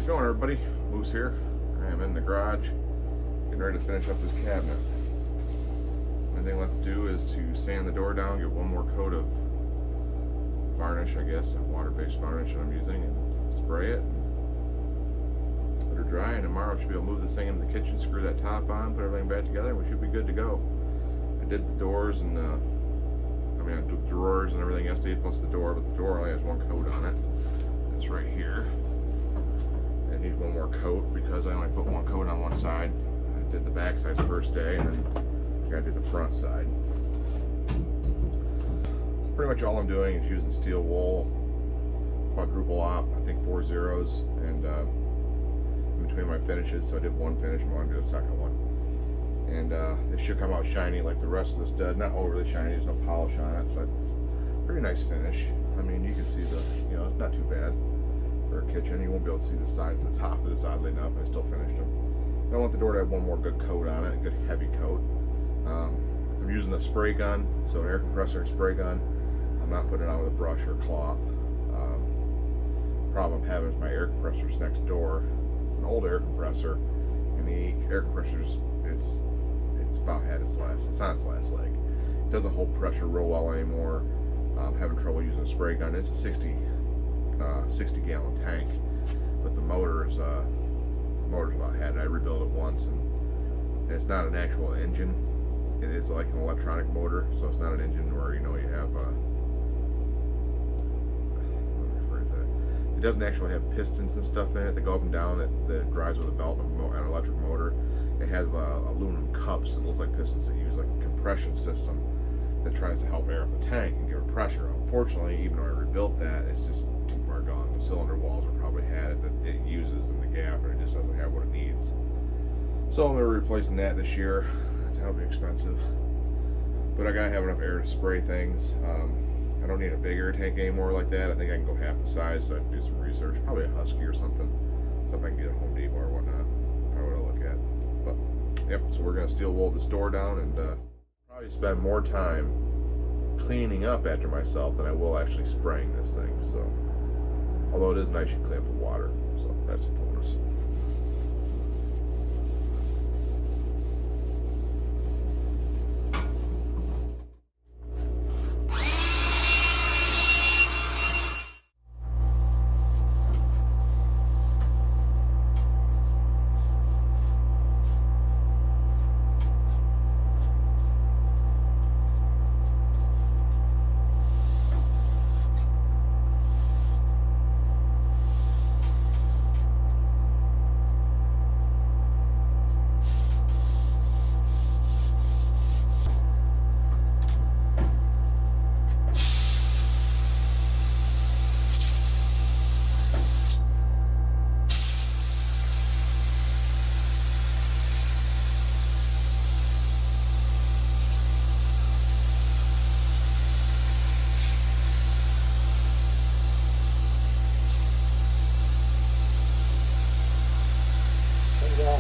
going, everybody? Moose here. I am in the garage getting ready to finish up this cabinet. Only thing left to do is to sand the door down, get one more coat of varnish, I guess, a water-based varnish that I'm using, and spray it, let her dry, and tomorrow I should be able to move this thing into the kitchen, screw that top on, put everything back together, and we should be good to go. I did the doors and I did the drawers and everything yesterday, plus the door, but the door only has one coat on it. It's right here. I need one more coat because I only put one coat on one side. I did the back side the first day, and then I gotta do the front side. Pretty much all I'm doing is using steel wool, quadruple op, I think 4 zeros, and in between my finishes. So I did one finish, I'm going to do a second one. And it should come out shiny like the rest of this did. Not overly shiny, there's no polish on it, but pretty nice finish. I mean, you can see the, it's not too bad for a kitchen. You won't be able to see the sides, the top of this, oddly enough. I still finished them. I want the door to have one more good coat on it, a good heavy coat. I'm using a spray gun, so an air compressor and spray gun. I'm not putting it on with a brush or cloth. Problem I'm having is my air compressor's next door. It's an old air compressor, and the air compressor's, it's about had its last, it's on its last leg. It doesn't hold pressure real well anymore. I'm having trouble using a spray gun. It's a 60 gallon tank, but the motor's about had it. I rebuilt it once, and it's not an actual engine. It is like an electronic motor, so it's not an engine where you have it doesn't actually have pistons and stuff in it that go up and down that drives with a belt and an electric motor. It has aluminum cups that look like pistons that use like a compression system that tries to help air up the tank and give it pressure. Unfortunately, even though I rebuilt that, it's just too far gone. The cylinder walls are probably had it that it uses in the gap, and it just doesn't have what it needs. So I'm going to be replacing that this year. That'll be expensive, but I gotta have enough air to spray things. I don't need a big air tank anymore like that. I think I can go half the size, so I can do some research. Probably a Husky or something I can get at Home Depot or whatnot. Probably what I'll look at. But yep, so we're gonna steel wool this door down, and probably spend more time cleaning up after myself than I will actually spraying this thing. So, although it is nice, you clean up with water, so that's a bonus.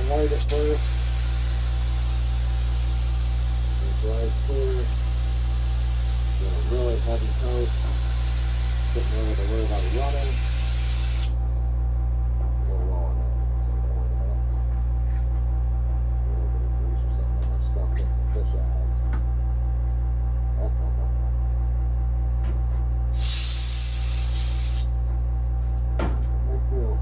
Light it first. It dries clear. Get a really heavy coat. Sitting there with a worry about it running. A little raw in there. A little bit of grease or something in there stuffed in some fish eyes. That's no problem. Big deal.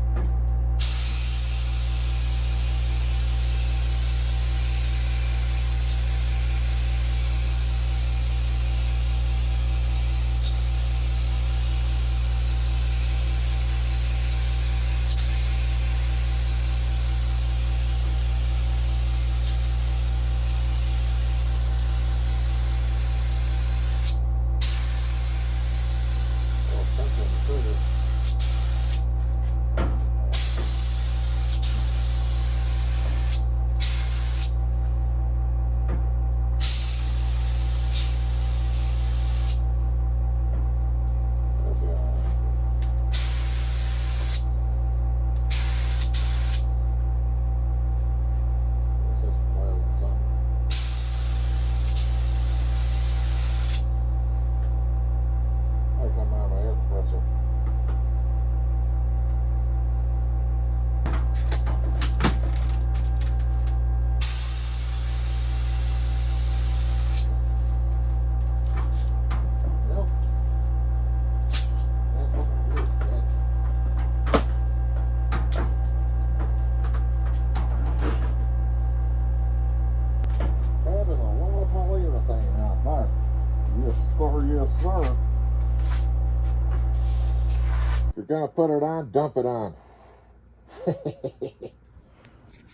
you're gonna put it on, dump it on.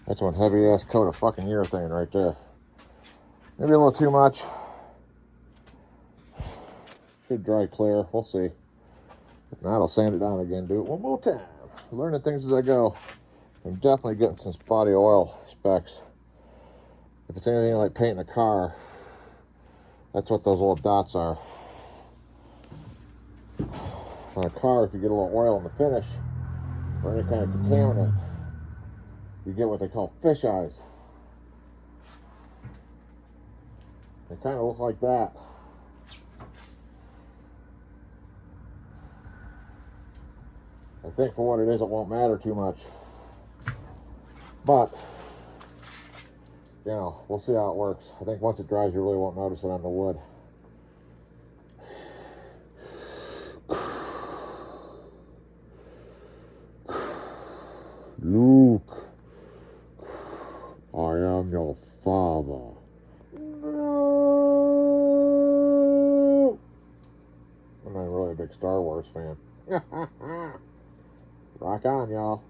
That's one heavy ass coat of fucking urethane right there. Maybe a little too much. Should dry clear. We'll see. If not, I'll sand it down again. Do it one more time. Learning things as I go. I'm definitely getting some spotty oil specks. If it's anything like painting a car, that's what those little dots are. On a car, if you get a little oil in the finish or any kind of contaminant, you get what they call fish eyes. They kind of look like that. I think for what it is, it won't matter too much. But, you know, we'll see how it works. I think once it dries, you really won't notice it on the wood. Luke, I am your father. No! I'm not really a big Star Wars fan. Rock on, y'all.